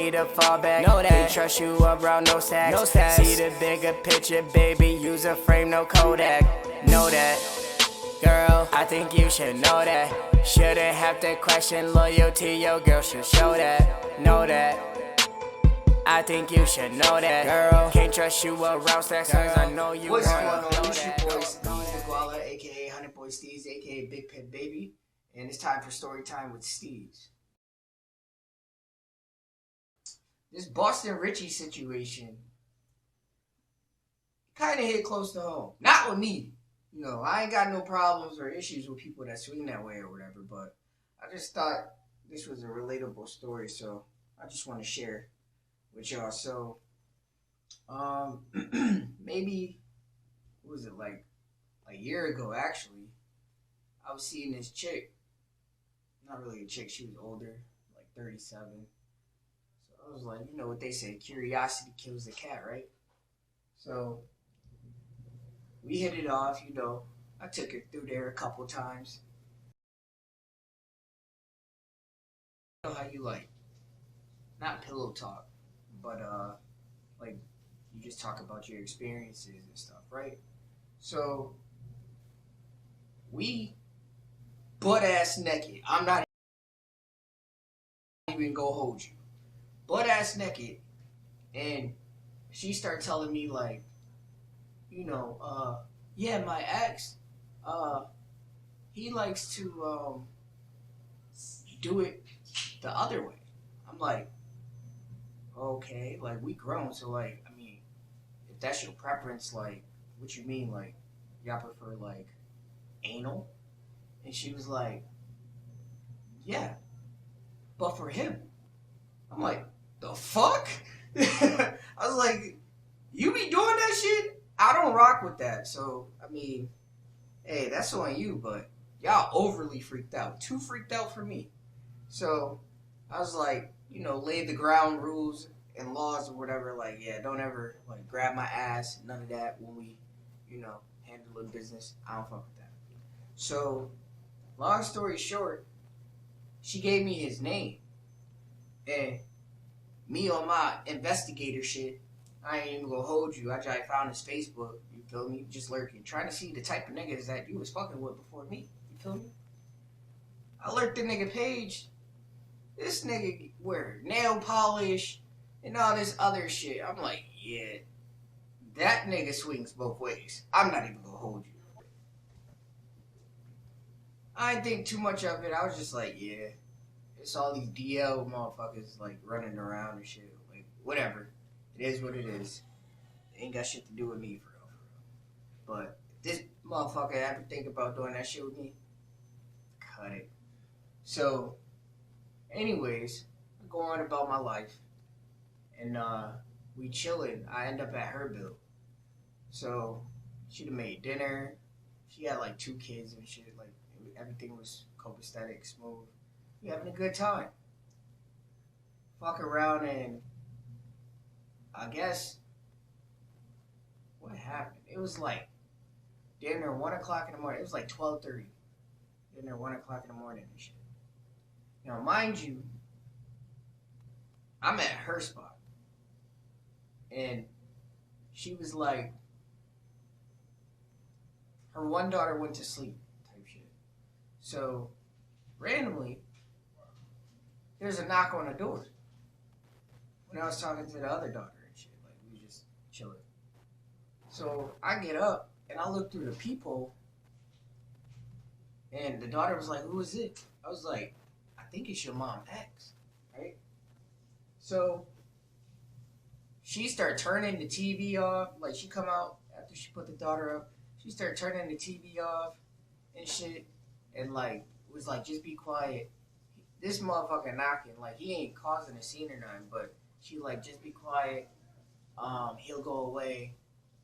need a fallback. Know that. Can't trust you around no stacks. No stacks. See the bigger picture, baby. Use a frame, no Kodak. Know that. Girl, I think you should know that. Shouldn't have to question loyalty. Your girl should show that. Know that. I think you should know that. Girl, can't trust you around stacks. Cause I know you What's going wanna on? know It's your that. boy Steeze the Guala, aka Honey Boy Steeze, aka Big Pet Baby, and it's time for story time with Steeze. This Boston Richey situation kind of hit close to home. Not with me. You know, I ain't got no problems or issues with people that swing that way or whatever, but I just thought this was a relatable story, so I just want to share with y'all. So, maybe, what was it, like a year ago, actually, I was seeing this chick. Not really a chick, she was older, like 37. So I was like, you know what they say, curiosity kills the cat, right? So we hit it off, you know. I took her through there a couple times. You know how you like, not pillow talk, but like you just talk about your experiences and stuff, right? So we butt ass naked. I'm not even gonna hold you. Butt ass naked, and she started telling me like, you know, yeah, my ex, he likes to do it the other way. I'm like, okay, like we grown, so like, I mean, if that's your preference, like, what you mean, like, y'all prefer like anal? And she was like, yeah, but for him. I'm like, the fuck? I was like, you be doing that shit? I don't rock with that. So, I mean, hey, that's on you, but y'all overly freaked out. Too freaked out for me. So, I was like, you know, lay the ground rules and laws or whatever. Like, yeah, don't ever, like, grab my ass. None of that when we, you know, handle business. I don't fuck with that. So, long story short, she gave me his name. And me on my investigator shit, I ain't even gonna hold you. I just found his Facebook, you feel me? Just lurking. Trying to see the type of niggas that you was fucking with before me. You feel me? I lurked the nigga page. This nigga wear nail polish and all this other shit. I'm like, yeah, that nigga swings both ways. I'm not even gonna hold you. I didn't think too much of it. I was just like, yeah, it's all these DL motherfuckers like running around and shit. Like, whatever. It is what it is. It ain't got shit to do with me, for real, for real. But if this motherfucker ever think about doing that shit with me, cut it. So, anyways, I go on about my life. And we chilling. I end up at her bill. So, she done made dinner. She had like 2 kids and shit. Like, everything was copacetic, smooth. We having a good time. Fuck around and I guess what happened? It was like dinner 1 o'clock in the morning. It was like 12:30. Dinner 1 o'clock in the morning and shit. Now, mind you, I'm at her spot, and she was like, her one daughter went to sleep, type shit. So randomly, there's a knock on the door. When I was talking to the other daughter and shit, like we were just chilling. So I get up and I look through the peephole, and the daughter was like, "Who is it?" I was like, "I think it's your mom ex, right?" So she started turning the TV off. Like she come out after she put the daughter up. She started turning the TV off and shit, and like was like, "Just be quiet." This motherfucker knocking, like he ain't causing a scene or nothing, but she like, just be quiet. He'll go away,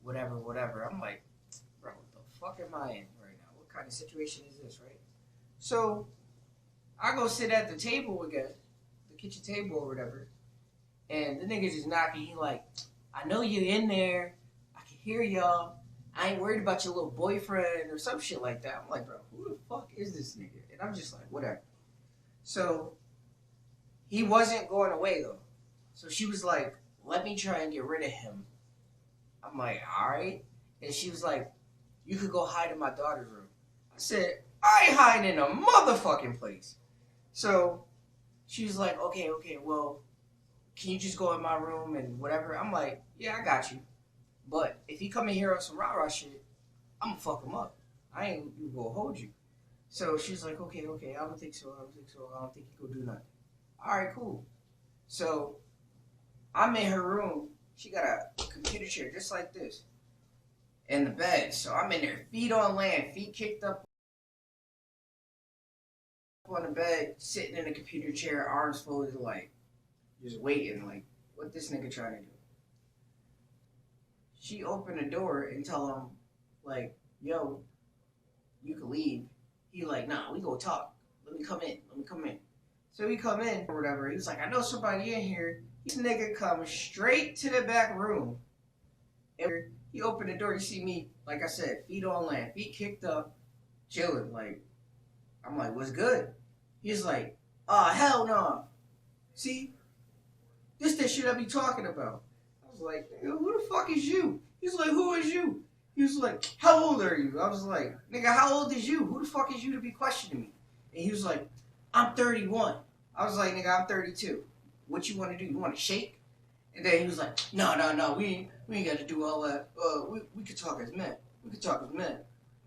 whatever, whatever. I'm like, bro, what the fuck am I in right now? What kind of situation is this, right? So I go sit at the table again, the kitchen table or whatever, and the nigga just knocking. He like, I know you're in there. I can hear y'all. I ain't worried about your little boyfriend or some shit like that. I'm like, bro, who the fuck is this nigga? And I'm just like, whatever. So he wasn't going away though. So she was like, let me try and get rid of him. I'm like, all right. And she was like, you could go hide in my daughter's room. I said, I ain't hiding in a motherfucking place. So she was like, okay, well, can you just go in my room and whatever? I'm like, yeah, I got you. But if he come in here on some rah-rah shit, I'm gonna fuck him up. I ain't gonna hold you. So she's like, okay, I don't think so. I don't think he could do nothing. All right, cool. So I'm in her room. She got a computer chair just like this in the bed. So I'm in there, feet on land, feet kicked up on the bed, sitting in a computer chair, arms folded, like just waiting, like what this nigga trying to do. She opened the door and tell him, like, yo, you can leave. He like, nah, we go talk. Let me come in. So we come in or whatever. He was like, I know somebody in here. This nigga comes straight to the back room. And he opened the door. You see me, like I said, feet on land, feet kicked up, chilling. Like, I'm like, what's good? He's like, oh, hell no. See, this the shit I be talking about. I was like, nigga, who the fuck is you? He's like, who is you? He was like, how old are you? I was like, nigga, how old is you? Who the fuck is you to be questioning me? And he was like, I'm 31. I was like, nigga, I'm 32. What you want to do? You want to shake? And then he was like, no, we ain't got to do all that. We could talk as men.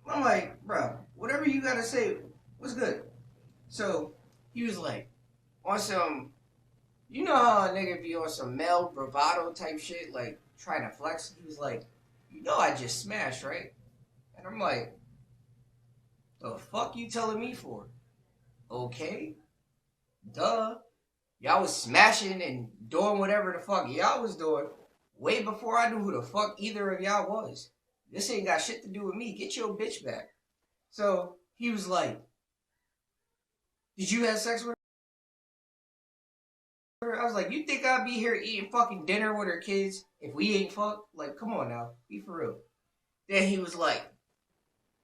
I'm like, bro, whatever you got to say, what's good? So he was like, on some, you know how a nigga be on some male bravado type shit, like trying to flex? He was like, you know I just smashed, right? And I'm like, the fuck you telling me for? Okay, duh. Y'all was smashing and doing whatever the fuck y'all was doing way before I knew who the fuck either of y'all was. This ain't got shit to do with me. Get your bitch back. So he was like, did you have sex with her? I was like, you think I'd be here eating fucking dinner with her kids if we ain't fucked? Like, come on now. Be for real. Then he was like,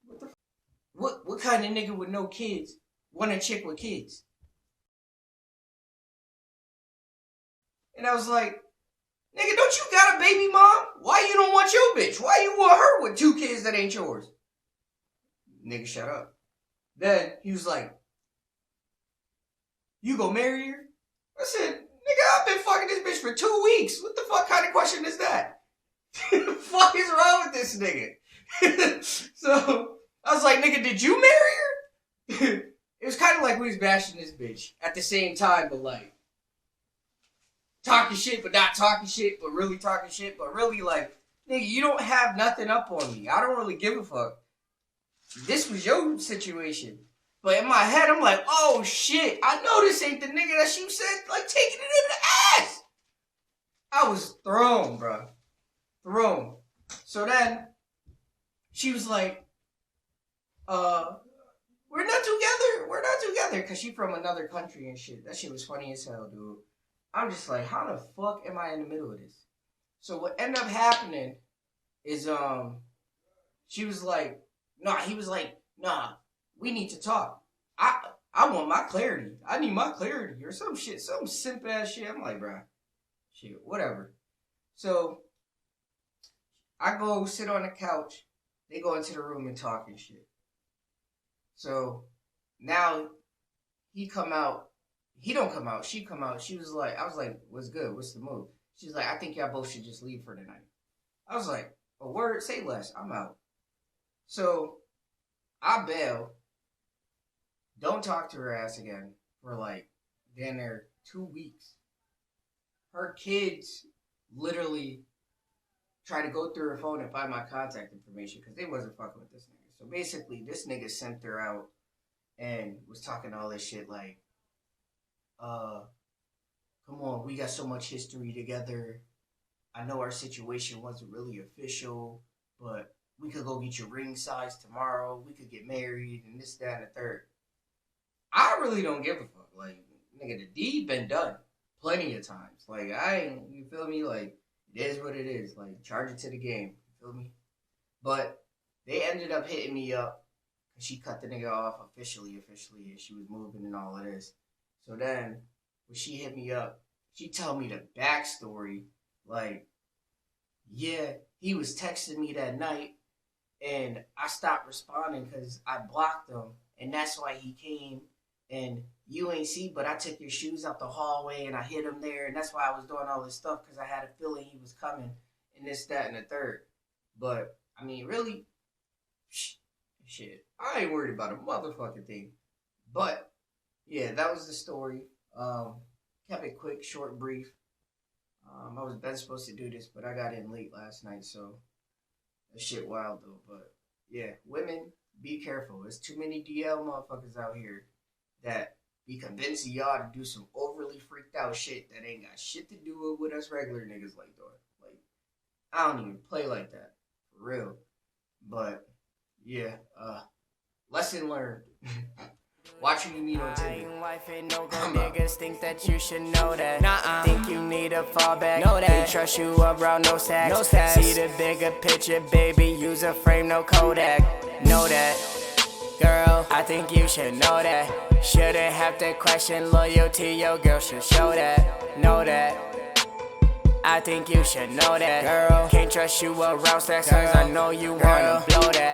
what the fuck? What kind of nigga with no kids want a chick with kids? And I was like, nigga, don't you got a baby mom? Why you don't want your bitch? Why you want her with 2 kids that ain't yours? Nigga, shut up. Then he was like, you go marry her? I said, nigga, I've been fucking this bitch for 2 weeks. What the fuck kind of question is that? What the fuck is wrong with this nigga? So I was like, nigga, did you marry her? It was kind of like we was bashing this bitch at the same time, but like, talking shit, but not talking shit, but really talking shit, but really like, nigga, you don't have nothing up on me. I don't really give a fuck. This was your situation. But in my head, I'm like, oh shit, I know this ain't the nigga that you said, like, taking it in the ass. I was thrown, bro. Thrown. So then, she was like, we're not together, because she from another country and shit. That shit was funny as hell, dude. I'm just like, how the fuck am I in the middle of this? So what ended up happening is, she was like, nah, he was like, nah, we need to talk. I want my clarity. I need my clarity or some shit, some simp ass shit. I'm like, bruh, shit, whatever. So I go sit on the couch. They go into the room and talk and shit. So now he come out. He don't come out. She come out. She was like, I was like, what's good? What's the move? She's like, I think y'all both should just leave for the night. I was like, a word, say less. I'm out. So I bail. Don't talk to her ass again for like damn near 2 weeks. Her kids literally try to go through her phone and find my contact information because they wasn't fucking with this nigga. So basically, this nigga sent her out and was talking all this shit like, come on, we got so much history together. I know our situation wasn't really official, but we could go get your ring size tomorrow. We could get married and this, that, and the third. I really don't give a fuck. Like, nigga, the deed been done plenty of times. Like, I ain't, you feel me? Like, it is what it is. Like, charge it to the game. You feel me? But they ended up hitting me up because she cut the nigga off officially, and she was moving and all of this. So then, when she hit me up, she told me the backstory. Like, yeah, he was texting me that night, and I stopped responding because I blocked him, and that's why he came. And you ain't see, but I took your shoes out the hallway and I hid him there, and that's why I was doing all this stuff because I had a feeling he was coming, and this, that, and the third. But I mean, really, shit, I ain't worried about a motherfucking thing. But yeah, that was the story. Kept it quick, short, brief. I was been supposed to do this, but I got in late last night, so that shit wild though. But yeah, women, be careful. There's too many DL motherfuckers out here that be convincing y'all to do some overly freaked out shit that ain't got shit to do with us regular niggas like doing. Like, I don't even play like that. For real. But yeah, lesson learned. Watch who you meet on Tinder. No good niggas think that you should know that. Nuh-uh. Think you need a fallback. Know that. They trust you around no sacks. No sacks. See the bigger picture, baby. Use a frame, no Kodak. Know that. Girl, I think you should know that. Shouldn't have to question loyalty. Your girl should show that. Know that. I think you should know that. Girl, can't trust you around sex, cause I know you wanna blow that.